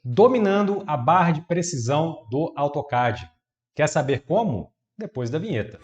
dominando a barra de precisão do AutoCAD. Quer saber como? Depois da vinheta.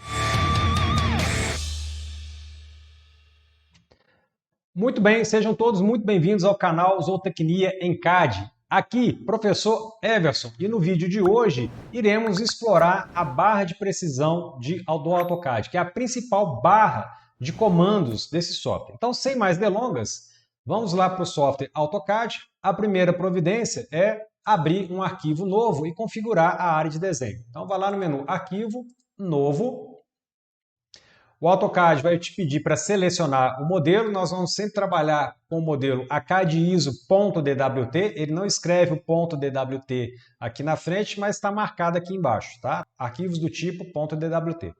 Muito bem, sejam todos muito bem-vindos ao canal Zootecnia em CAD. Aqui, professor Everson, e no vídeo de hoje iremos explorar a barra de precisão do AutoCAD, que é a principal barra de comandos desse software. Então, sem mais delongas, vamos lá para o software AutoCAD. A primeira providência é abrir um arquivo novo e configurar a área de desenho. Então, vá lá no menu Arquivo, Novo. O AutoCAD vai te pedir para selecionar o modelo. Nós vamos sempre trabalhar com o modelo ACADISO.DWT. Ele não escreve o .dwt aqui na frente, mas está marcado aqui embaixo, tá? Arquivos do tipo .dwt.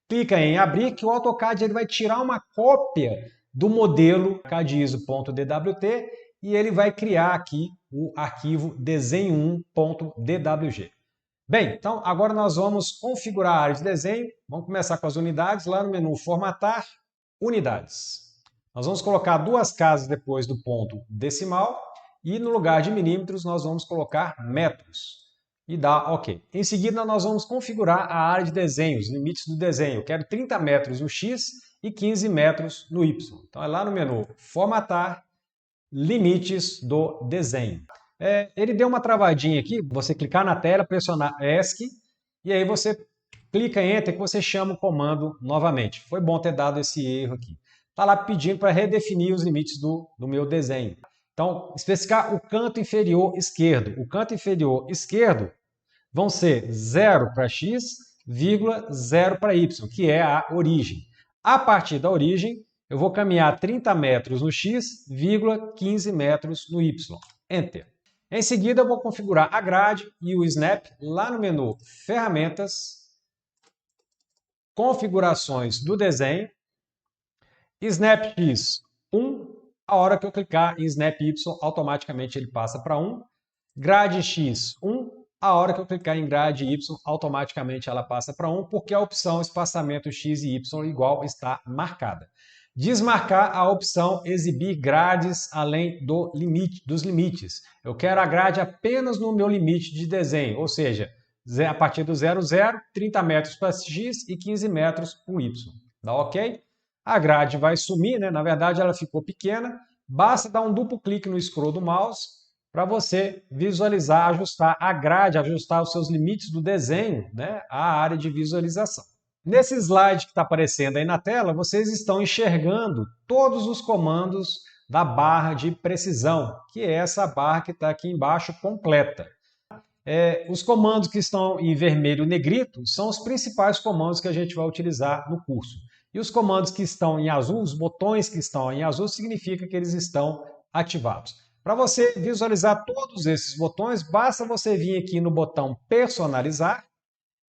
Clica em abrir, que o AutoCAD ele vai tirar uma cópia do modelo ACADISO.DWT e ele vai criar aqui o arquivo desenho1.dwg. Bem, então agora nós vamos configurar a área de desenho. Vamos começar com as unidades. Lá no menu Formatar, Unidades. Nós vamos colocar duas casas depois do ponto decimal e no lugar de milímetros nós vamos colocar metros. E dá OK. Em seguida nós vamos configurar a área de desenho, os limites do desenho. Eu quero 30 metros no X e 15 metros no Y. Então é lá no menu Formatar, Limites do desenho. Ele deu uma travadinha aqui, você clicar na tela, pressionar ESC, e aí você clica em Enter que você chama o comando novamente. Foi bom ter dado esse erro aqui. Está lá pedindo para redefinir os limites do meu desenho. Então, especificar o canto inferior esquerdo. O canto inferior esquerdo vão ser 0 para X, 0 para Y, que é a origem. A partir da origem, eu vou caminhar 30 metros no X, 15 metros no Y. Enter. Em seguida, eu vou configurar a grade e o Snap lá no menu Ferramentas, Configurações do desenho, Snap X 1, a hora que eu clicar em Snap Y, automaticamente ele passa para 1, Grade X 1, a hora que eu clicar em Grade Y, automaticamente ela passa para 1, porque a opção Espaçamento X e Y igual está marcada. Desmarcar a opção exibir grades além dos limites. Eu quero a grade apenas no meu limite de desenho, ou seja, a partir do 0, 30 metros para X e 15 metros para o Y. Dá OK? A grade vai sumir, né? Na verdade ela ficou pequena, basta dar um duplo clique no scroll do mouse para você visualizar, ajustar a grade, ajustar os seus limites do desenho, né? A área de visualização. Nesse slide que está aparecendo aí na tela, vocês estão enxergando todos os comandos da barra de precisão, que é essa barra que está aqui embaixo completa. Os comandos que estão em vermelho negrito são os principais comandos que a gente vai utilizar no curso. E os comandos que estão em azul, os botões que estão em azul, significa que eles estão ativados. Para você visualizar todos esses botões, basta você vir aqui no botão Personalizar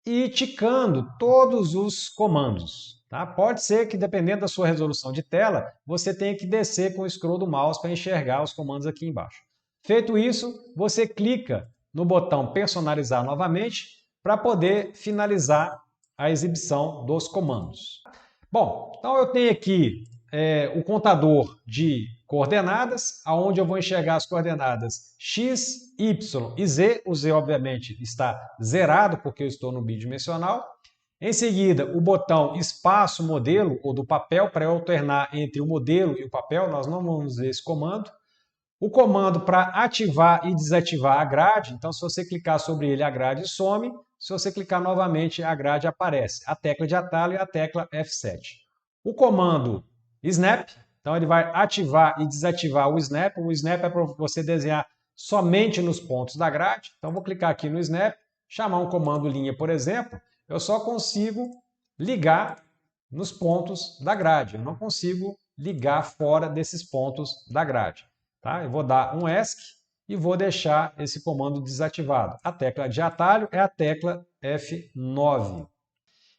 e ir ticando todos os comandos. Tá? Pode ser que, dependendo da sua resolução de tela, você tenha que descer com o scroll do mouse para enxergar os comandos aqui embaixo. Feito isso, você clica no botão Personalizar novamente para poder finalizar a exibição dos comandos. Bom, então eu tenho aqui o contador de coordenadas, onde eu vou enxergar as coordenadas X, Y e Z. O Z, obviamente, está zerado, porque eu estou no bidimensional. Em seguida, o botão Espaço Modelo, ou do papel, para eu alternar entre o modelo e o papel. Nós não vamos ver esse comando. O comando para ativar e desativar a grade. Então, se você clicar sobre ele, a grade some. Se você clicar novamente, a grade aparece. A tecla de atalho é a tecla F7. O comando Snap. Então, ele vai ativar e desativar o Snap. O Snap é para você desenhar somente nos pontos da grade. Então, vou clicar aqui no Snap, chamar um comando linha, por exemplo. Eu só consigo ligar nos pontos da grade. Eu não consigo ligar fora desses pontos da grade. Tá? Eu vou dar um ESC e vou deixar esse comando desativado. A tecla de atalho é a tecla F9.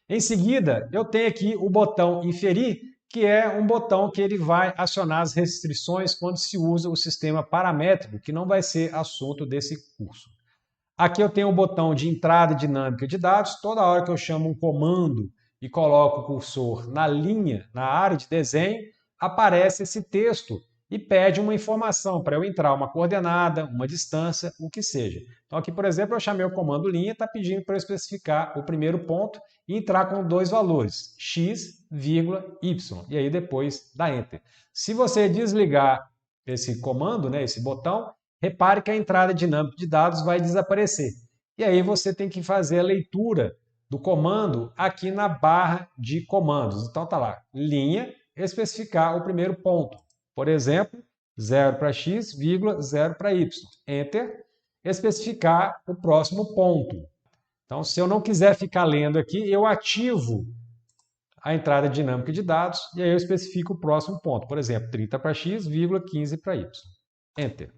Em seguida, eu tenho aqui o botão Inferir, que é um botão que ele vai acionar as restrições quando se usa o sistema paramétrico, que não vai ser assunto desse curso. Aqui eu tenho o botão de entrada dinâmica de dados. Toda hora que eu chamo um comando e coloco o cursor na linha, na área de desenho, aparece esse texto e pede uma informação para eu entrar uma coordenada, uma distância, o que seja. Então aqui, por exemplo, eu chamei o comando linha, está pedindo para eu especificar o primeiro ponto e entrar com dois valores, x, y. E aí depois dá Enter. Se você desligar esse comando, né, esse botão, repare que a entrada dinâmica de dados vai desaparecer. E aí você tem que fazer a leitura do comando aqui na barra de comandos. Então tá lá, linha, especificar o primeiro ponto. Por exemplo, 0 para x, 0 para y. Enter, especificar o próximo ponto. Então, se eu não quiser ficar lendo aqui, eu ativo a entrada dinâmica de dados e aí eu especifico o próximo ponto. Por exemplo, 30 para x, 15 para y. Enter.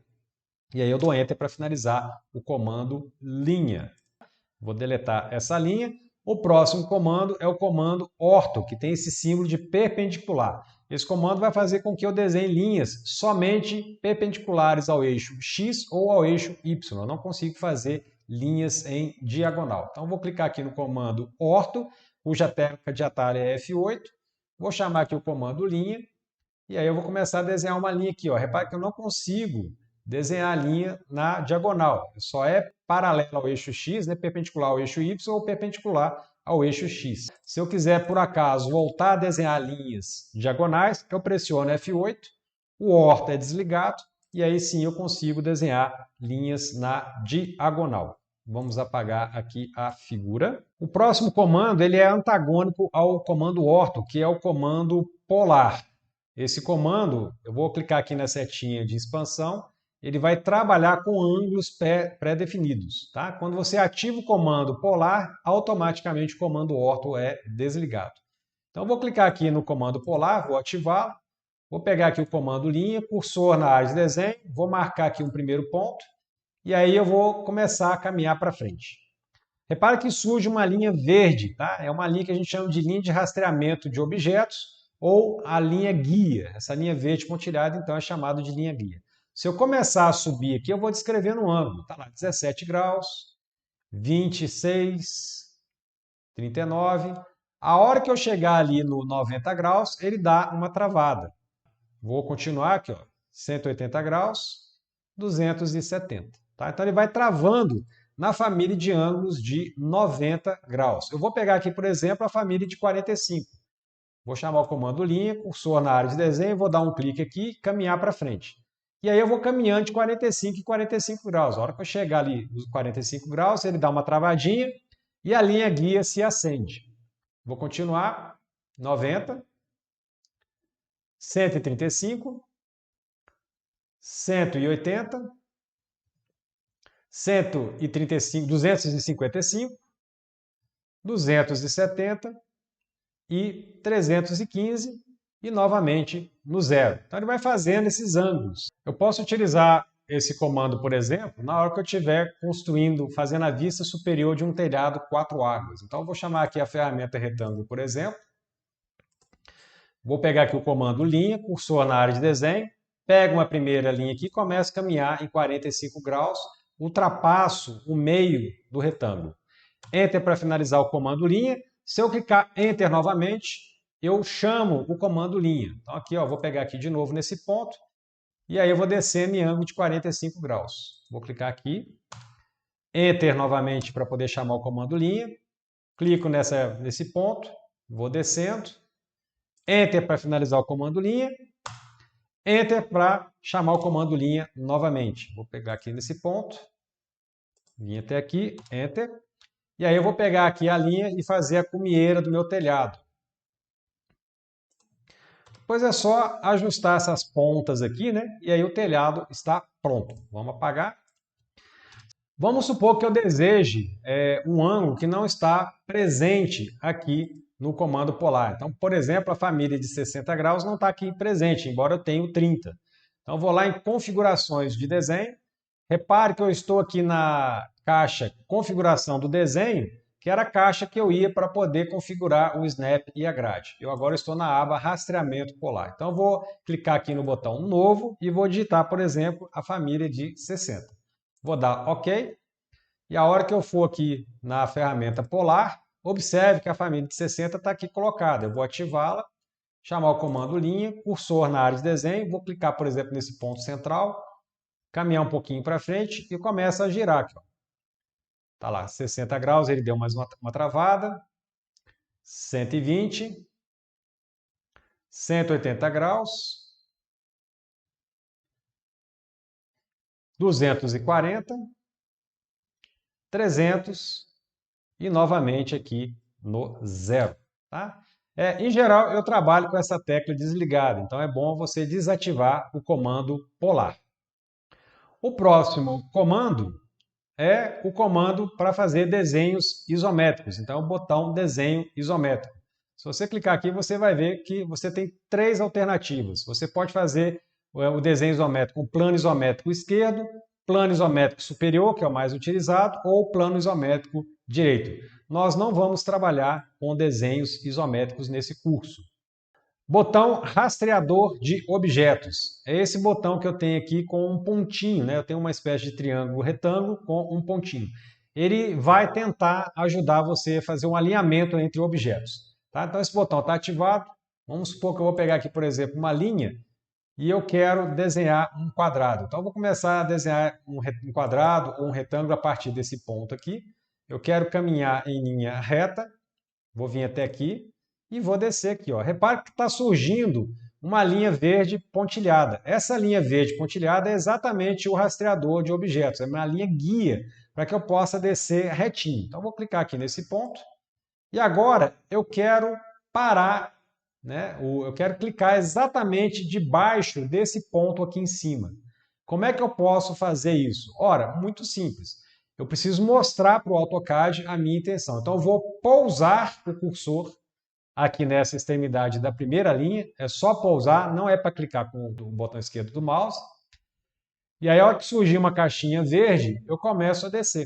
E aí eu dou Enter para finalizar o comando linha. Vou deletar essa linha. O próximo comando é o comando ortho, que tem esse símbolo de perpendicular. Esse comando vai fazer com que eu desenhe linhas somente perpendiculares ao eixo X ou ao eixo Y. Eu não consigo fazer linhas em diagonal. Então, vou clicar aqui no comando ortho, cuja tecla de atalho é F8. Vou chamar aqui o comando linha. E aí eu vou começar a desenhar uma linha aqui. Repare que eu não consigo desenhar a linha na diagonal. Só é paralela ao eixo X, né, perpendicular ao eixo Y ou perpendicular ao eixo X. Se eu quiser, por acaso, voltar a desenhar linhas diagonais, eu pressiono F8, o ortho é desligado, e aí sim eu consigo desenhar linhas na diagonal. Vamos apagar aqui a figura. O próximo comando ele é antagônico ao comando ortho, que é o comando polar. Esse comando, eu vou clicar aqui na setinha de expansão, ele vai trabalhar com ângulos pré-definidos. Tá? Quando você ativa o comando polar, automaticamente o comando ortho é desligado. Então, eu vou clicar aqui no comando polar, vou ativá-lo, vou pegar aqui o comando linha, cursor na área de desenho, vou marcar aqui um primeiro ponto, e aí eu vou começar a caminhar para frente. Repara que surge uma linha verde, tá? É uma linha que a gente chama de linha de rastreamento de objetos, ou a linha guia. Essa linha verde pontilhada, então, é chamada de linha guia. Se eu começar a subir aqui, eu vou descrevendo um ângulo. Está lá, 17 graus, 26, 39. A hora que eu chegar ali no 90 graus, ele dá uma travada. Vou continuar aqui, ó, 180 graus, 270. Tá? Então, ele vai travando na família de ângulos de 90 graus. Eu vou pegar aqui, por exemplo, a família de 45. Vou chamar o comando linha, cursor na área de desenho, vou dar um clique aqui e caminhar para frente. E aí eu vou caminhando de 45 em 45 graus. A hora que eu chegar ali nos 45 graus, ele dá uma travadinha e a linha guia se acende. Vou continuar, 90, 135, 180, 135, 255, 270 e 315 e novamente no zero. Então ele vai fazendo esses ângulos. Eu posso utilizar esse comando, por exemplo, na hora que eu estiver construindo, fazendo a vista superior de um telhado 4 águas. Então eu vou chamar aqui a ferramenta retângulo, por exemplo. Vou pegar aqui o comando linha, cursor na área de desenho, pego uma primeira linha aqui e começo a caminhar em 45 graus, ultrapasso o meio do retângulo. Enter para finalizar o comando linha. Se eu clicar Enter novamente, eu chamo o comando linha. Então aqui, ó, vou pegar aqui de novo nesse ponto, e aí eu vou descendo em ângulo de 45 graus. Vou clicar aqui, Enter novamente para poder chamar o comando linha, clico nesse ponto, vou descendo, Enter para finalizar o comando linha, Enter para chamar o comando linha novamente. Vou pegar aqui nesse ponto, vim até aqui, Enter, e aí eu vou pegar aqui a linha e fazer a cumieira do meu telhado. Depois é só ajustar essas pontas aqui, né? E aí o telhado está pronto. Vamos apagar. Vamos supor que eu deseje um ângulo que não está presente aqui no comando polar. Então, por exemplo, a família de 60 graus não está aqui presente, embora eu tenha o 30. Então, eu vou lá em configurações de desenho. Repare que eu estou aqui na caixa configuração do desenho, que era a caixa que eu ia para poder configurar o snap e a grade. Eu agora estou na aba rastreamento polar. Então eu vou clicar aqui no botão novo e vou digitar, por exemplo, a família de 60. Vou dar OK. E a hora que eu for aqui na ferramenta polar, observe que a família de 60 está aqui colocada. Eu vou ativá-la chamar o comando linha, cursor na área de desenho, vou clicar, por exemplo, nesse ponto central, caminhar um pouquinho para frente e começa a girar aqui. Está lá, 60 graus, ele deu mais uma travada, 120, 180 graus, 240, 300 e novamente aqui no 0. Tá? Em geral, eu trabalho com essa tecla desligada, então é bom você desativar o comando polar. O próximo comando é o comando para fazer desenhos isométricos, então é o botão desenho isométrico. Se você clicar aqui, você vai ver que você tem 3 alternativas. Você pode fazer o desenho isométrico, o plano isométrico esquerdo, plano isométrico superior, que é o mais utilizado, ou plano isométrico direito. Nós não vamos trabalhar com desenhos isométricos nesse curso. Botão rastreador de objetos. É esse botão que eu tenho aqui com um pontinho, né? Eu tenho uma espécie de triângulo retângulo com um pontinho. Ele vai tentar ajudar você a fazer um alinhamento entre objetos. Tá? Então esse botão está ativado. Vamos supor que eu vou pegar aqui, por exemplo, uma linha e eu quero desenhar um quadrado. Então eu vou começar a desenhar um quadrado ou um retângulo a partir desse ponto aqui. Eu quero caminhar em linha reta, vou vir até aqui e vou descer aqui. Ó. Repare que está surgindo uma linha verde pontilhada. Essa linha verde pontilhada é exatamente o rastreador de objetos, é uma linha guia para que eu possa descer retinho. Então, vou clicar aqui nesse ponto e agora eu quero parar, né? Eu quero clicar exatamente debaixo desse ponto aqui em cima. Como é que eu posso fazer isso? Ora, muito simples. Eu preciso mostrar para o AutoCAD a minha intenção. Então, eu vou pousar o cursor aqui nessa extremidade da primeira linha, é só pousar, não é para clicar com o botão esquerdo do mouse. E aí, a hora que surgir uma caixinha verde, eu começo a descer.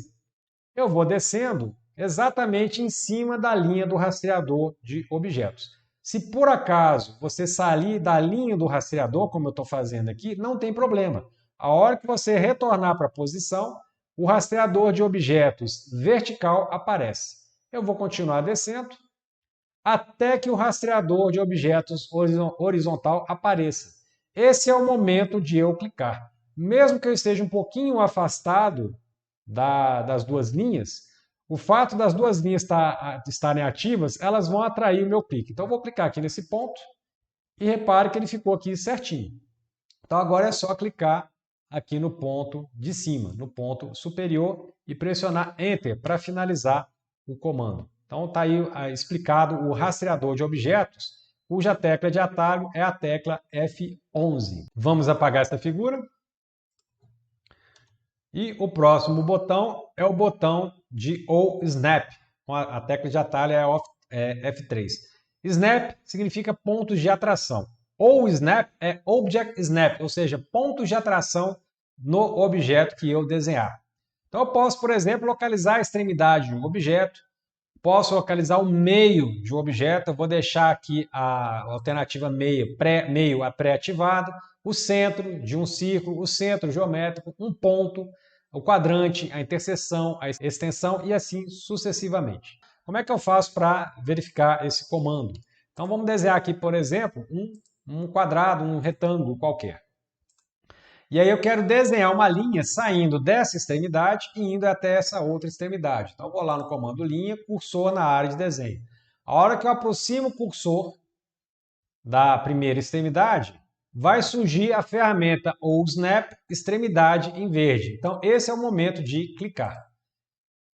Eu vou descendo exatamente em cima da linha do rastreador de objetos. Se por acaso você sair da linha do rastreador, como eu estou fazendo aqui, não tem problema. A hora que você retornar para a posição, o rastreador de objetos vertical aparece. Eu vou continuar descendo até que o rastreador de objetos horizontal apareça. Esse é o momento de eu clicar. Mesmo que eu esteja um pouquinho afastado das duas linhas, o fato das duas linhas estarem ativas, elas vão atrair o meu clique. Então eu vou clicar aqui nesse ponto e repare que ele ficou aqui certinho. Então agora é só clicar aqui no ponto de cima, no ponto superior e pressionar Enter para finalizar o comando. Então está aí explicado o rastreador de objetos, cuja tecla de atalho é a tecla F11. Vamos apagar essa figura. E o próximo botão é o botão de Snap. A tecla de atalho é F3. Snap significa pontos de atração. Snap é Object Snap, ou seja, pontos de atração no objeto que eu desenhar. Então eu posso, por exemplo, localizar a extremidade de um objeto, posso localizar o meio de um objeto, eu vou deixar aqui a alternativa meio pré-ativado, o centro de um círculo, o centro geométrico, um ponto, o quadrante, a interseção, a extensão e assim sucessivamente. Como é que eu faço para verificar esse comando? Então vamos desenhar aqui, por exemplo, um quadrado, um retângulo qualquer. E aí eu quero desenhar uma linha saindo dessa extremidade e indo até essa outra extremidade. Então eu vou lá no comando linha, cursor na área de desenho. A hora que eu aproximo o cursor da primeira extremidade, vai surgir a ferramenta ou Snap extremidade em verde. Então esse é o momento de clicar.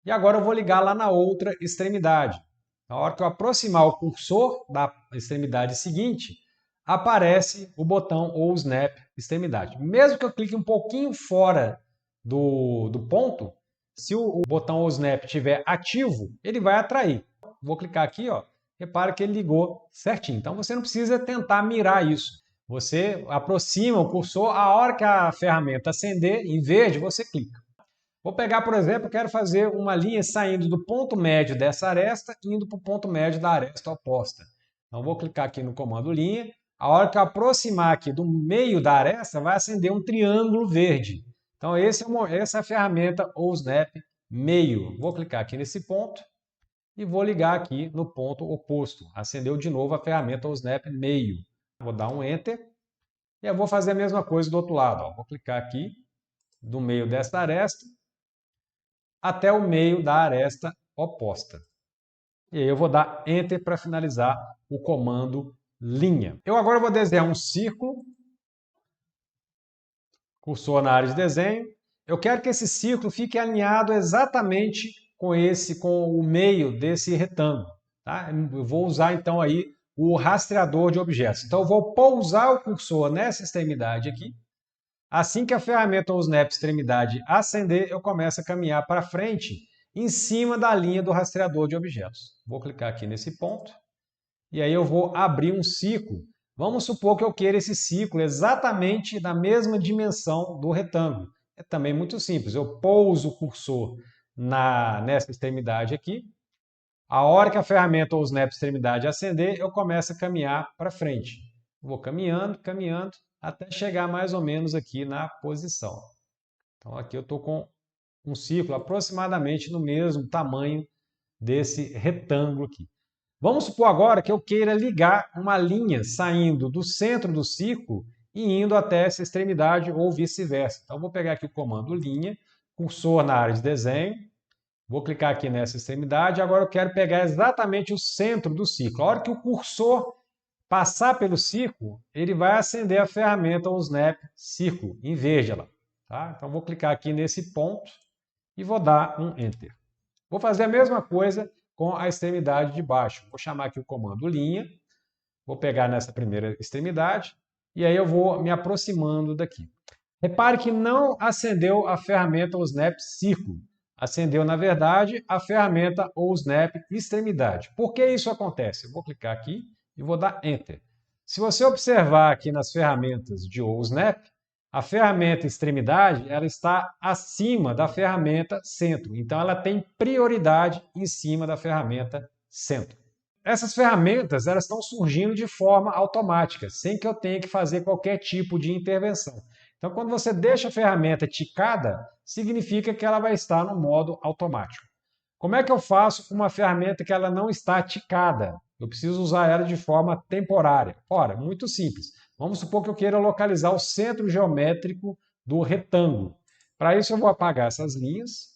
E agora eu vou ligar lá na outra extremidade. Na hora que eu aproximar o cursor da extremidade seguinte, aparece o botão ou Snap extremidade. Mesmo que eu clique um pouquinho fora do ponto, se o botão ou Snap estiver ativo, ele vai atrair. Vou clicar aqui, ó, repara que ele ligou certinho. Então você não precisa tentar mirar isso. Você aproxima o cursor, a hora que a ferramenta acender, em verde, você clica. Vou pegar, por exemplo, quero fazer uma linha saindo do ponto médio dessa aresta e indo para o ponto médio da aresta oposta. Então vou clicar aqui no comando linha. A hora que eu aproximar aqui do meio da aresta, vai acender um triângulo verde. Então essa é a ferramenta ou Snap meio. Vou clicar aqui nesse ponto e vou ligar aqui no ponto oposto. Acendeu de novo a ferramenta ou snap meio. Vou dar um Enter e eu vou fazer a mesma coisa do outro lado. Ó. Vou clicar aqui do meio desta aresta até o meio da aresta oposta. E aí eu vou dar Enter para finalizar o comando linha. Eu agora vou desenhar um círculo, cursor na área de desenho. Eu quero que esse círculo fique alinhado exatamente com o meio desse retângulo. Tá? Eu vou usar então aí o rastreador de objetos. Então eu vou pousar o cursor nessa extremidade aqui. Assim que a ferramenta ou snap extremidade acender, eu começo a caminhar para frente em cima da linha do rastreador de objetos. Vou clicar aqui nesse ponto e aí eu vou abrir um círculo. Vamos supor que eu queira esse círculo exatamente da mesma dimensão do retângulo. É também muito simples. Eu pouso o cursor nessa extremidade aqui. A hora que a ferramenta ou snap extremidade acender, eu começo a caminhar para frente. Vou caminhando, caminhando, até chegar mais ou menos aqui na posição. Então aqui eu estou com um círculo aproximadamente no mesmo tamanho desse retângulo aqui. Vamos supor agora que eu queira ligar uma linha saindo do centro do círculo e indo até essa extremidade ou vice-versa. Então vou pegar aqui o comando linha, cursor na área de desenho, vou clicar aqui nessa extremidade, agora eu quero pegar exatamente o centro do círculo. A hora que o cursor passar pelo círculo, ele vai acender a ferramenta ou snap círculo em verde lá. Tá? Então vou clicar aqui nesse ponto e vou dar um Enter. Vou fazer a mesma coisa com a extremidade de baixo. Vou chamar aqui o comando linha, vou pegar nessa primeira extremidade e aí eu vou me aproximando daqui. Repare que não acendeu a ferramenta ou snap círculo. Acendeu, na verdade, a ferramenta ou snap extremidade. Por que isso acontece? Eu vou clicar aqui e vou dar Enter. Se você observar aqui nas ferramentas de ou snap, a ferramenta extremidade ela está acima da ferramenta centro. Então, ela tem prioridade em cima da ferramenta centro. Essas ferramentas elas estão surgindo de forma automática, sem que eu tenha que fazer qualquer tipo de intervenção. Então, quando você deixa a ferramenta ticada, significa que ela vai estar no modo automático. Como é que eu faço com uma ferramenta que ela não está ticada? Eu preciso usar ela de forma temporária. Ora, muito simples. Vamos supor que eu queira localizar o centro geométrico do retângulo. Para isso, eu vou apagar essas linhas.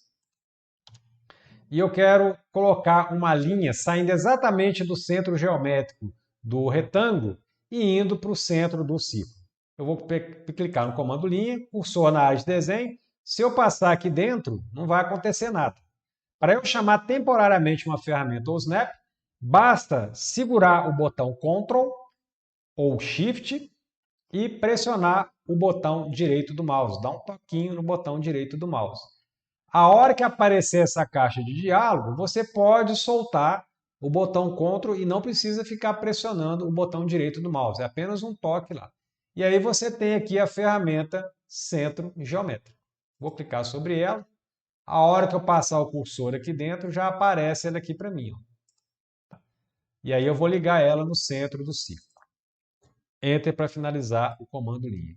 E eu quero colocar uma linha saindo exatamente do centro geométrico do retângulo e indo para o centro do círculo. Eu vou clicar no comando linha, cursor na área de desenho. Se eu passar aqui dentro, não vai acontecer nada. Para eu chamar temporariamente uma ferramenta ou snap, basta segurar o botão Ctrl ou Shift e pressionar o botão direito do mouse. Dá um toquinho no botão direito do mouse. A hora que aparecer essa caixa de diálogo, você pode soltar o botão Ctrl e não precisa ficar pressionando o botão direito do mouse. É apenas um toque lá. E aí você tem aqui a ferramenta Centro Geométrico. Vou clicar sobre ela. A hora que eu passar o cursor aqui dentro, já aparece ela aqui para mim. Ó. E aí eu vou ligar ela no centro do círculo. Enter para finalizar o comando linha.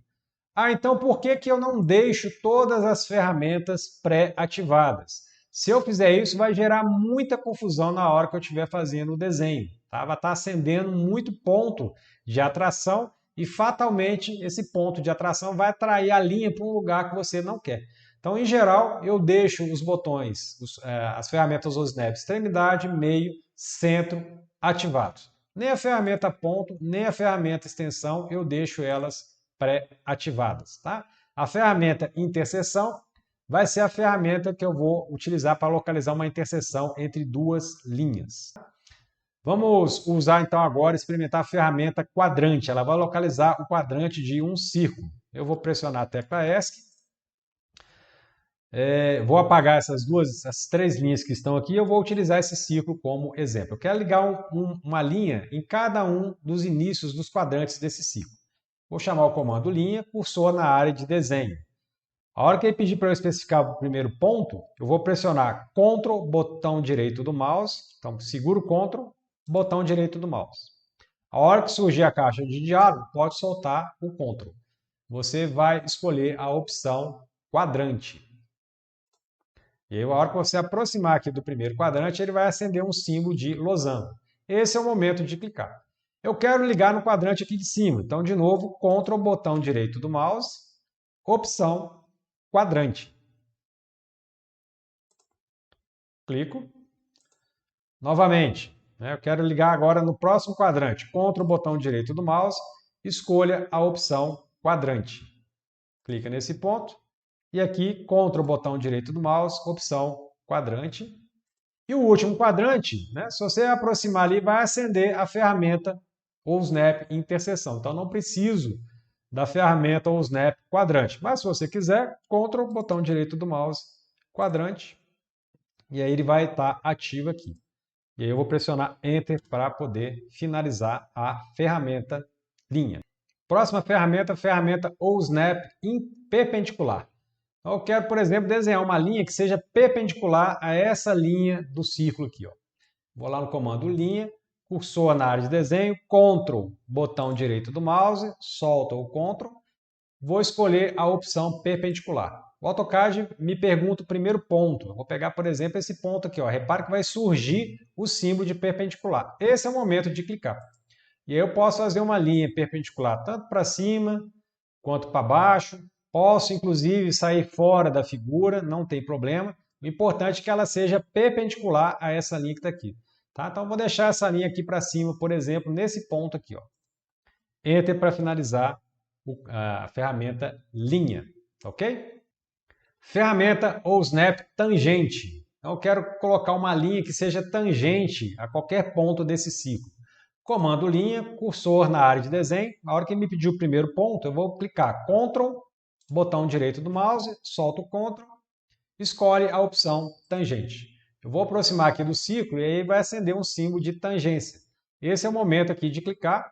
Ah, então por que eu não deixo todas as ferramentas pré-ativadas? Se eu fizer isso, vai gerar muita confusão na hora que eu estiver fazendo o desenho. Tá? Vai estar acendendo muito ponto de atração e fatalmente esse ponto de atração vai atrair a linha para um lugar que você não quer. Então, em geral, eu deixo os botões, as ferramentas ou snap, extremidade, meio, centro, ativados. Nem a ferramenta ponto, nem a ferramenta extensão, eu deixo elas pré-ativadas. Tá? A ferramenta interseção vai ser a ferramenta que eu vou utilizar para localizar uma interseção entre duas linhas. Vamos usar então agora, experimentar a ferramenta quadrante. Ela vai localizar o quadrante de um círculo. Eu vou pressionar a tecla ESC. Vou apagar essas três linhas que estão aqui e eu vou utilizar esse círculo como exemplo. Eu quero ligar uma linha em cada um dos inícios dos quadrantes desse círculo. Vou chamar o comando linha, cursor na área de desenho. A hora que ele pedir para eu especificar o primeiro ponto, eu vou pressionar Ctrl, botão direito do mouse. Então, seguro Ctrl, botão direito do mouse. A hora que surgir a caixa de diálogo, pode soltar o Ctrl. Você vai escolher a opção quadrante. E aí, a hora que você aproximar aqui do primeiro quadrante, ele vai acender um símbolo de losango. Esse é o momento de clicar. Eu quero ligar no quadrante aqui de cima. Então, de novo, Ctrl, botão direito do mouse, opção quadrante. Clico. Novamente, eu quero ligar agora no próximo quadrante. Ctrl, botão direito do mouse, escolha a opção quadrante. Clica nesse ponto. E aqui, Ctrl, botão direito do mouse, opção quadrante. E o último quadrante, se você aproximar ali, vai acender a ferramenta ou Snap interseção. Então, não preciso da ferramenta ou Snap quadrante. Mas, se você quiser, Ctrl, botão direito do mouse, quadrante. E aí ele vai estar ativo aqui. E aí eu vou pressionar Enter para poder finalizar a ferramenta linha. Próxima ferramenta, ferramenta ou Snap perpendicular. Então, eu quero, por exemplo, desenhar uma linha que seja perpendicular a essa linha do círculo aqui. Vou lá no comando linha, cursor na área de desenho, Ctrl, botão direito do mouse, solta o Ctrl, vou escolher a opção perpendicular. O AutoCAD me pergunta o primeiro ponto. Eu vou pegar, por exemplo, esse ponto aqui. Repare que vai surgir o símbolo de perpendicular. Esse é o momento de clicar. E aí eu posso fazer uma linha perpendicular tanto para cima quanto para baixo. Posso, inclusive, sair fora da figura, não tem problema. O importante é que ela seja perpendicular a essa linha que está aqui. Tá? Então, eu vou deixar essa linha aqui para cima, por exemplo, nesse ponto aqui. Enter para finalizar a ferramenta linha. Ok? Ferramenta ou Snap tangente. Então, eu quero colocar uma linha que seja tangente a qualquer ponto desse ciclo. Comando linha, cursor na área de desenho. Na hora que ele me pedir o primeiro ponto, eu vou clicar Ctrl, botão direito do mouse, solto o Ctrl, escolhe a opção tangente. Eu vou aproximar aqui do ciclo e aí vai acender um símbolo de tangência. Esse é o momento aqui de clicar.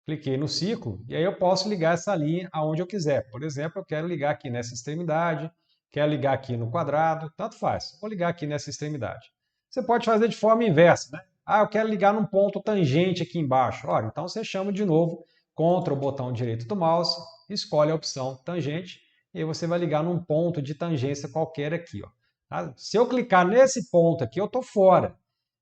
Cliquei no ciclo e aí eu posso ligar essa linha aonde eu quiser. Por exemplo, eu quero ligar aqui nessa extremidade, quero ligar aqui no quadrado, tanto faz. Vou ligar aqui nessa extremidade. Você pode fazer de forma inversa, eu quero ligar num ponto tangente aqui embaixo. Ora, então você chama de novo, Ctrl, botão direito do mouse, escolhe a opção tangente e aí você vai ligar num ponto de tangência qualquer aqui. Se eu clicar nesse ponto aqui, eu estou fora.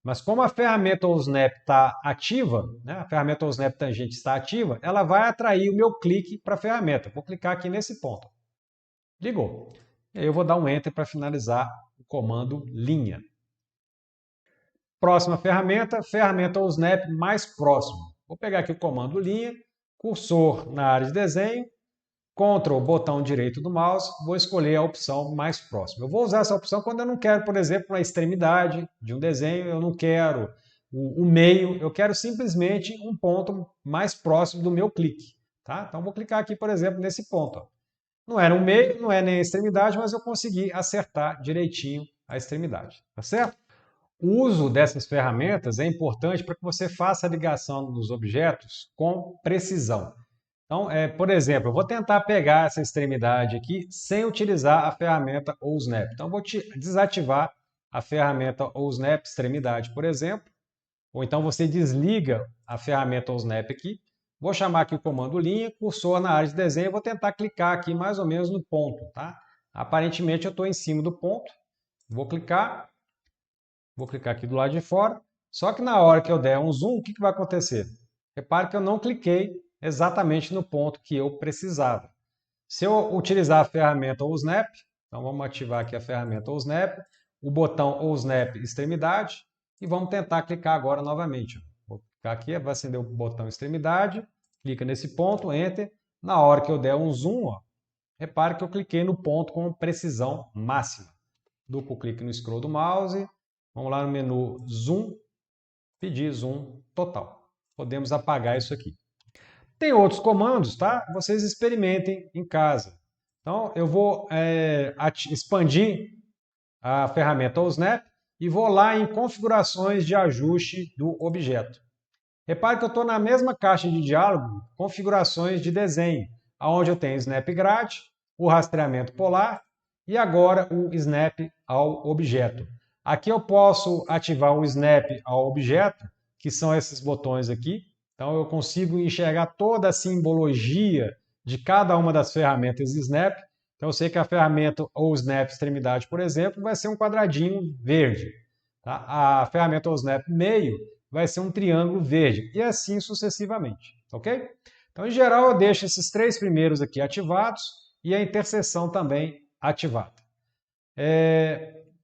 Mas como a ferramenta ou Snap está ativa, a ferramenta ou Snap tangente está ativa, ela vai atrair o meu clique para a ferramenta. Vou clicar aqui nesse ponto. Ligou. E aí eu vou dar um Enter para finalizar o comando linha. Próxima ferramenta, ferramenta ou Snap mais próximo. Vou pegar aqui o comando linha, cursor na área de desenho, Ctrl, botão direito do mouse, vou escolher a opção mais próxima. Eu vou usar essa opção quando eu não quero, por exemplo, uma extremidade de um desenho, eu não quero o meio, eu quero simplesmente um ponto mais próximo do meu clique. Tá? Então, vou clicar aqui, por exemplo, nesse ponto. Não era um meio, não é nem a extremidade, mas eu consegui acertar direitinho a extremidade. Tá certo? O uso dessas ferramentas é importante para que você faça a ligação dos objetos com precisão. Então, por exemplo, eu vou tentar pegar essa extremidade aqui sem utilizar a ferramenta ou Snap. Então, eu vou desativar a ferramenta ou Snap extremidade, por exemplo. Ou então você desliga a ferramenta ou Snap aqui. Vou chamar aqui o comando linha, cursor na área de desenho. Vou tentar clicar aqui mais ou menos no ponto. Tá? Aparentemente, eu estou em cima do ponto. Vou clicar aqui do lado de fora. Só que na hora que eu der um zoom, o que vai acontecer? Repare que eu não cliquei exatamente no ponto que eu precisava. Se eu utilizar a ferramenta ou Snap, então vamos ativar aqui a ferramenta ou Snap, o botão ou Snap extremidade, e vamos tentar clicar agora novamente. Vou clicar aqui, vai acender o botão extremidade, clica nesse ponto, Enter. Na hora que eu der um zoom, repare que eu cliquei no ponto com precisão máxima. Duplo clique no scroll do mouse, vamos lá no menu Zoom, pedir Zoom total. Podemos apagar isso aqui. Tem outros comandos, tá? Vocês experimentem em casa. Então, eu vou expandir a ferramenta ou Snap e vou lá em configurações de ajuste do objeto. Repare que eu estou na mesma caixa de diálogo, configurações de desenho, onde eu tenho Snap Grade, o rastreamento polar e agora o Snap ao objeto. Aqui eu posso ativar o Snap ao objeto, que são esses botões aqui. Então, eu consigo enxergar toda a simbologia de cada uma das ferramentas Snap. Então eu sei que a ferramenta ou Snap extremidade, por exemplo, vai ser um quadradinho verde. Tá? A ferramenta ou Snap meio vai ser um triângulo verde, e assim sucessivamente, ok? Então, em geral, eu deixo esses 3 primeiros aqui ativados e a interseção também ativada.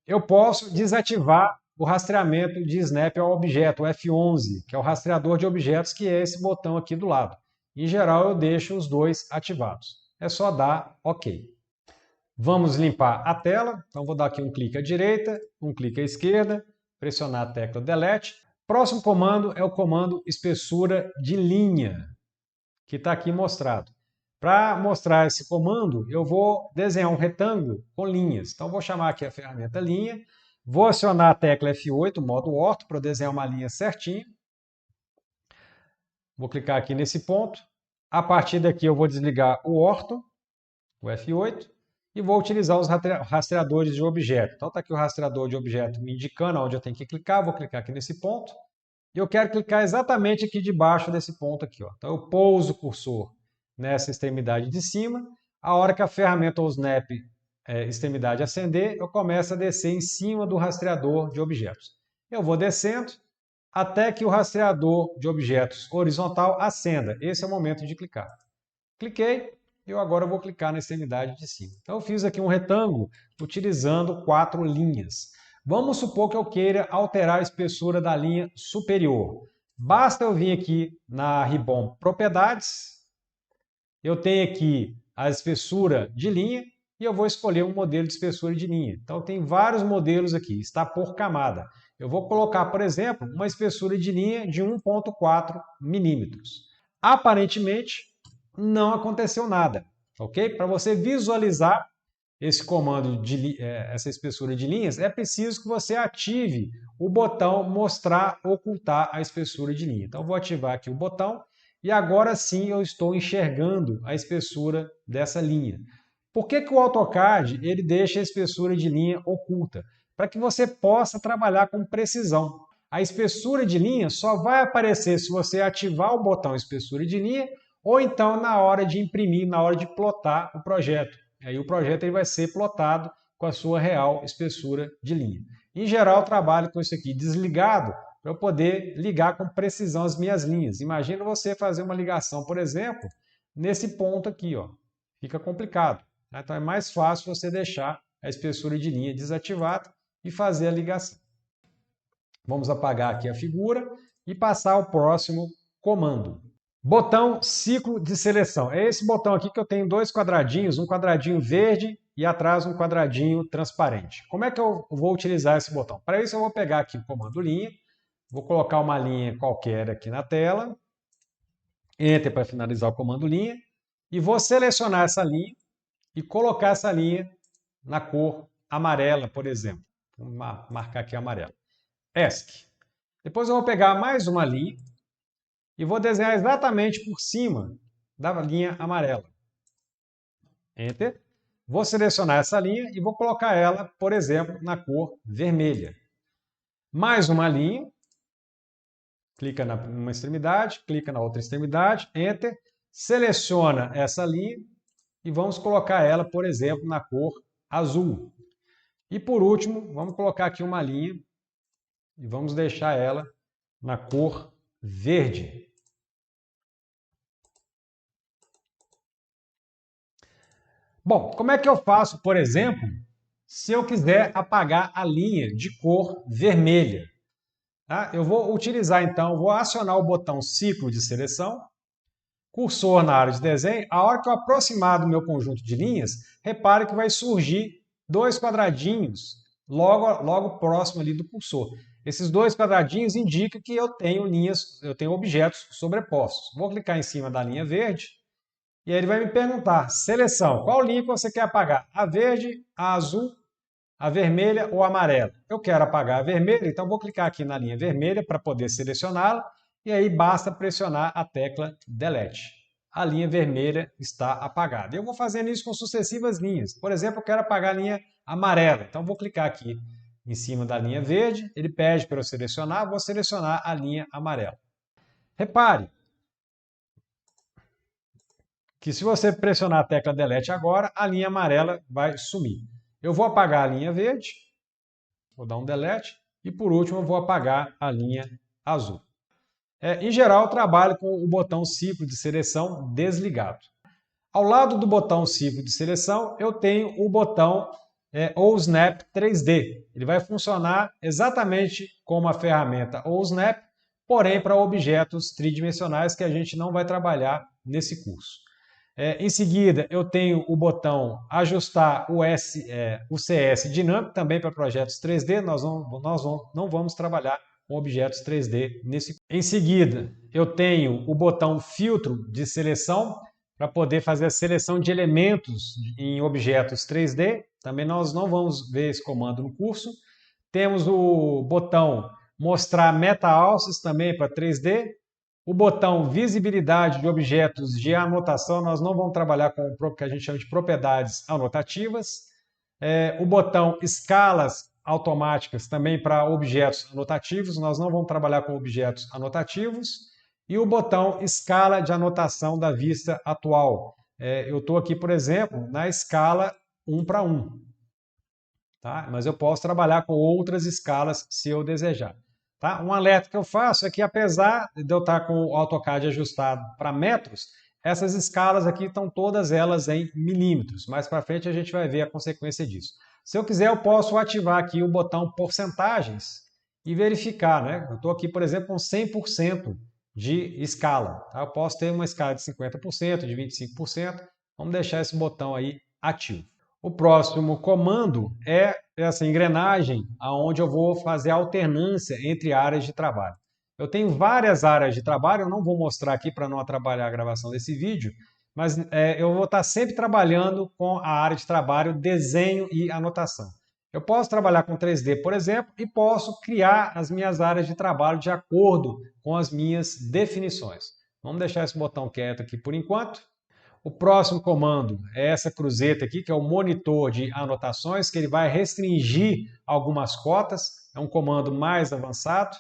Eu posso desativar o rastreamento de Snap ao objeto, o F11, que é o rastreador de objetos, que é esse botão aqui do lado. Em geral, eu deixo os 2 ativados. É só dar OK. Vamos limpar a tela. Então, vou dar aqui um clique à direita, um clique à esquerda, pressionar a tecla Delete. Próximo comando é o comando espessura de linha, que está aqui mostrado. Para mostrar esse comando, eu vou desenhar um retângulo com linhas. Então, vou chamar aqui a ferramenta linha, vou acionar a tecla F8, modo orto, para desenhar uma linha certinha. Vou clicar aqui nesse ponto. A partir daqui, eu vou desligar o orto, o F8, e vou utilizar os rastreadores de objeto. Então, está aqui o rastreador de objeto me indicando onde eu tenho que clicar. Vou clicar aqui nesse ponto. E eu quero clicar exatamente aqui debaixo desse ponto aqui. Ó. Então, eu pouso o cursor nessa extremidade de cima. A hora que a ferramenta ou Snap extremidade acender, eu começo a descer em cima do rastreador de objetos. Eu vou descendo até que o rastreador de objetos horizontal acenda. Esse é o momento de clicar. Cliquei. Eu agora vou clicar na extremidade de cima. Então, eu fiz aqui um retângulo utilizando 4 linhas. Vamos supor que eu queira alterar a espessura da linha superior. Basta eu vir aqui na Ribbon Propriedades. Eu tenho aqui a espessura de linha e eu vou escolher um modelo de espessura de linha. Então, tem vários modelos aqui. Está por camada. Eu vou colocar, por exemplo, uma espessura de linha de 1,4 milímetros. Aparentemente, não aconteceu nada, ok? Para você visualizar esse comando, essa espessura de linhas, é preciso que você ative o botão mostrar, ocultar a espessura de linha. Então, vou ativar aqui o botão e agora sim eu estou enxergando a espessura dessa linha. Por que o AutoCAD ele deixa a espessura de linha oculta? Para que você possa trabalhar com precisão. A espessura de linha só vai aparecer se você ativar o botão espessura de linha ou então na hora de imprimir, na hora de plotar o projeto. Aí o projeto ele vai ser plotado com a sua real espessura de linha. Em geral, eu trabalho com isso aqui desligado para eu poder ligar com precisão as minhas linhas. Imagina você fazer uma ligação, por exemplo, nesse ponto aqui. Ó. Fica complicado. Então é mais fácil você deixar a espessura de linha desativada e fazer a ligação. Vamos apagar aqui a figura e passar ao próximo comando. Botão ciclo de seleção. É esse botão aqui que eu tenho 2 quadradinhos, um quadradinho verde e atrás um quadradinho transparente. Como é que eu vou utilizar esse botão? Para isso eu vou pegar aqui o comando linha, vou colocar uma linha qualquer aqui na tela, Enter para finalizar o comando linha, e vou selecionar essa linha e colocar essa linha na cor amarela, por exemplo. Vou marcar aqui amarelo. ESC. Depois eu vou pegar mais uma linha, e vou desenhar exatamente por cima da linha amarela. Enter. Vou selecionar essa linha e vou colocar ela, por exemplo, na cor vermelha. Mais uma linha. Clica numa extremidade, clica na outra extremidade, Enter. Seleciona essa linha e vamos colocar ela, por exemplo, na cor azul. E por último, vamos colocar aqui uma linha e vamos deixar ela na cor verde. Bom, como é que eu faço, por exemplo, se eu quiser apagar a linha de cor vermelha? Tá? Eu vou utilizar, então, vou acionar o botão ciclo de seleção, cursor na área de desenho. A hora que eu aproximar do meu conjunto de linhas, repare que vai surgir 2 quadradinhos logo próximo ali do cursor. Esses 2 quadradinhos indicam que eu tenho objetos sobrepostos. Vou clicar em cima da linha verde. E aí ele vai me perguntar, seleção, qual linha que você quer apagar? A verde, a azul, a vermelha ou a amarela? Eu quero apagar a vermelha, então vou clicar aqui na linha vermelha para poder selecioná-la. E aí basta pressionar a tecla Delete. A linha vermelha está apagada. Eu vou fazendo isso com sucessivas linhas. Por exemplo, eu quero apagar a linha amarela. Então vou clicar aqui em cima da linha verde. Ele pede para eu selecionar, vou selecionar a linha amarela. Repare, que se você pressionar a tecla Delete agora, a linha amarela vai sumir. Eu vou apagar a linha verde, vou dar um Delete, e por último eu vou apagar a linha azul. Em geral, eu trabalho com o botão ciclo de seleção desligado. Ao lado do botão ciclo de seleção, eu tenho o botão OSnap 3D. Ele vai funcionar exatamente como a ferramenta OSnap, porém para objetos tridimensionais que a gente não vai trabalhar nesse curso. Em seguida, eu tenho o botão ajustar o CS dinâmico, também para projetos 3D, nós não vamos trabalhar com objetos 3D nesse curso. Em seguida, eu tenho o botão filtro de seleção, para poder fazer a seleção de elementos em objetos 3D, também nós não vamos ver esse comando no curso. Temos o botão mostrar meta-alces também para 3D, o botão visibilidade de objetos de anotação, nós não vamos trabalhar com o que a gente chama de propriedades anotativas. O botão escalas automáticas também para objetos anotativos, nós não vamos trabalhar com objetos anotativos. E o botão escala de anotação da vista atual. Eu estou aqui, por exemplo, na escala 1:1. Tá? Mas eu posso trabalhar com outras escalas se eu desejar. Tá? Um alerta que eu faço é que, apesar de eu estar com o AutoCAD ajustado para metros, essas escalas aqui estão todas elas em milímetros. Mais para frente a gente vai ver a consequência disso. Se eu quiser, eu posso ativar aqui o botão porcentagens e verificar. Né? Eu estou aqui, por exemplo, com 100% de escala. Tá? Eu posso ter uma escala de 50%, de 25%. Vamos deixar esse botão aí ativo. O próximo comando é essa engrenagem, onde eu vou fazer a alternância entre áreas de trabalho. Eu tenho várias áreas de trabalho, eu não vou mostrar aqui para não atrapalhar a gravação desse vídeo, mas eu vou estar sempre trabalhando com a área de trabalho desenho e anotação. Eu posso trabalhar com 3D, por exemplo, e posso criar as minhas áreas de trabalho de acordo com as minhas definições. Vamos deixar esse botão quieto aqui por enquanto. O próximo comando é essa cruzeta aqui, que é o monitor de anotações, que ele vai restringir algumas cotas. É um comando mais avançado.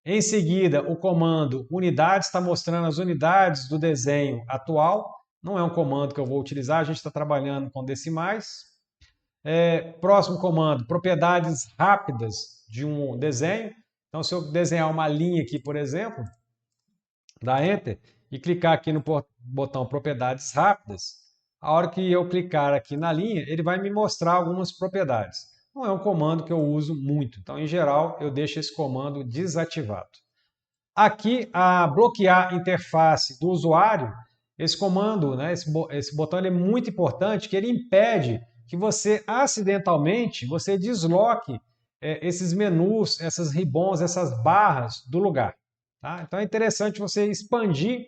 Em seguida, o comando unidades está mostrando as unidades do desenho atual. Não é um comando que eu vou utilizar, a gente está trabalhando com decimais. Próximo comando, propriedades rápidas de um desenho. Então, se eu desenhar uma linha aqui, por exemplo, dá Enter, e clicar aqui no botão propriedades rápidas, a hora que eu clicar aqui na linha, ele vai me mostrar algumas propriedades. Não é um comando que eu uso muito, então em geral eu deixo esse comando desativado. Aqui, a bloquear interface do usuário, esse comando, né, esse botão ele é muito importante, que ele impede que você acidentalmente desloque esses menus, essas ribbons, essas barras do lugar. Tá? Então é interessante você expandir,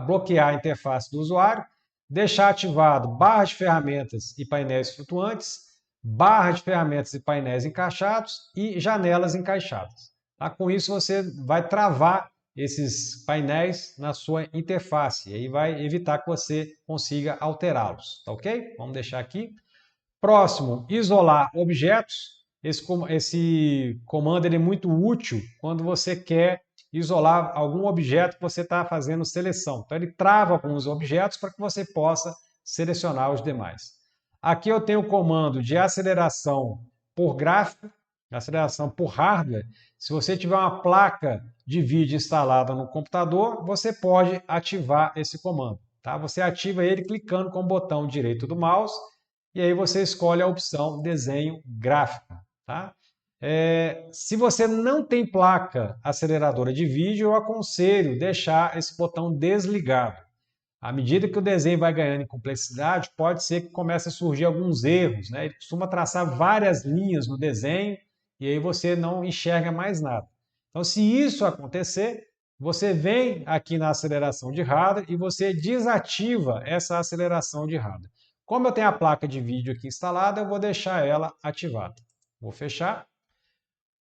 bloquear a interface do usuário, deixar ativado barra de ferramentas e painéis flutuantes, barra de ferramentas e painéis encaixados e janelas encaixadas. Tá? Com isso você vai travar esses painéis na sua interface e aí vai evitar que você consiga alterá-los. Tá ok? Vamos deixar aqui. Próximo, isolar objetos. Esse comando ele é muito útil quando você quer isolar algum objeto que você está fazendo seleção. Então ele trava alguns objetos para que você possa selecionar os demais. Aqui eu tenho o comando de aceleração por gráfico, aceleração por hardware. Se você tiver uma placa de vídeo instalada no computador, você pode ativar esse comando. Tá? Você ativa ele clicando com o botão direito do mouse e aí você escolhe a opção desenho gráfico. Tá? Se você não tem placa aceleradora de vídeo, eu aconselho deixar esse botão desligado. À medida que o desenho vai ganhando em complexidade, pode ser que comece a surgir alguns erros. Né? Ele costuma traçar várias linhas no desenho e aí você não enxerga mais nada. Então, se isso acontecer, você vem aqui na aceleração de hardware e você desativa essa aceleração de hardware. Como eu tenho a placa de vídeo aqui instalada, eu vou deixar ela ativada. Vou fechar.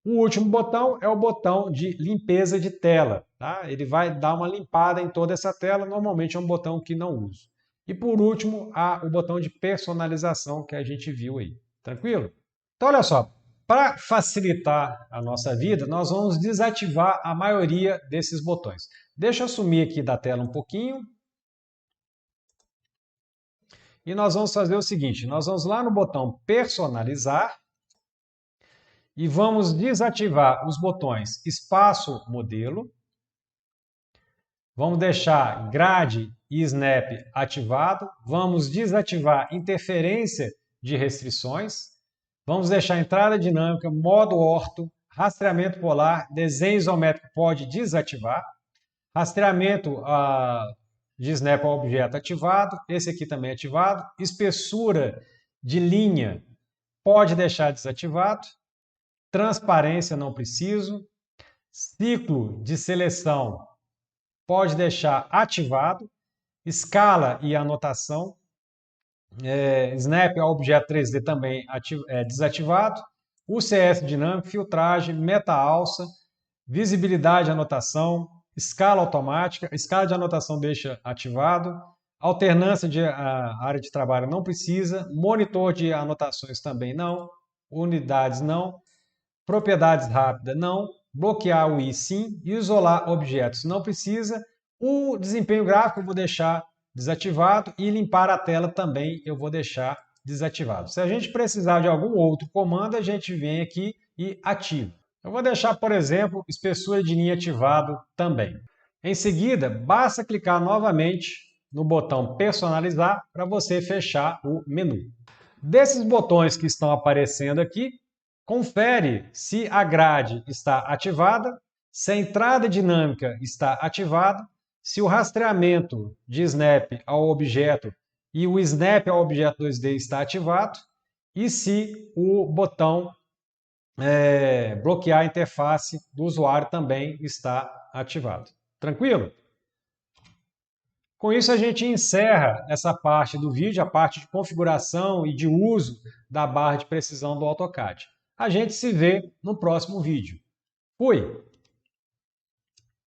O último botão é o botão de limpeza de tela. Tá? Ele vai dar uma limpada em toda essa tela, normalmente é um botão que não uso. E por último, o botão de personalização que a gente viu aí. Tranquilo? Então olha só, para facilitar a nossa vida, nós vamos desativar a maioria desses botões. Deixa eu sumir aqui da tela um pouquinho. e nós vamos fazer o seguinte, nós vamos lá no botão personalizar e vamos desativar os botões espaço modelo, vamos deixar grade e snap ativado, vamos desativar interferência de restrições, vamos deixar entrada dinâmica, modo orto, rastreamento polar, desenho isométrico pode desativar, rastreamento de snap ao objeto ativado, esse aqui também é ativado, espessura de linha pode deixar desativado, transparência não preciso, ciclo de seleção pode deixar ativado, escala e anotação, snap ao objeto 3D também desativado, UCS dinâmico, filtragem, meta-alça, visibilidade e anotação, escala automática, escala de anotação deixa ativado, alternância de área de trabalho não precisa, monitor de anotações também não, unidades não, propriedades rápidas não, bloquear o I sim, isolar objetos não precisa, o desempenho gráfico eu vou deixar desativado e limpar a tela também eu vou deixar desativado. Se a gente precisar de algum outro comando, a gente vem aqui e ativa. Eu vou deixar, por exemplo, espessura de linha ativado também. Em seguida, basta clicar novamente no botão personalizar para você fechar o menu. Desses botões que estão aparecendo aqui, confere se a grade está ativada, se a entrada dinâmica está ativada, se o rastreamento de snap ao objeto e o snap ao objeto 2D está ativado e se o botão bloquear a interface do usuário também está ativado. Tranquilo? Com isso a gente encerra essa parte do vídeo, a parte de configuração e de uso da barra de precisão do AutoCAD. A gente se vê no próximo vídeo. Fui!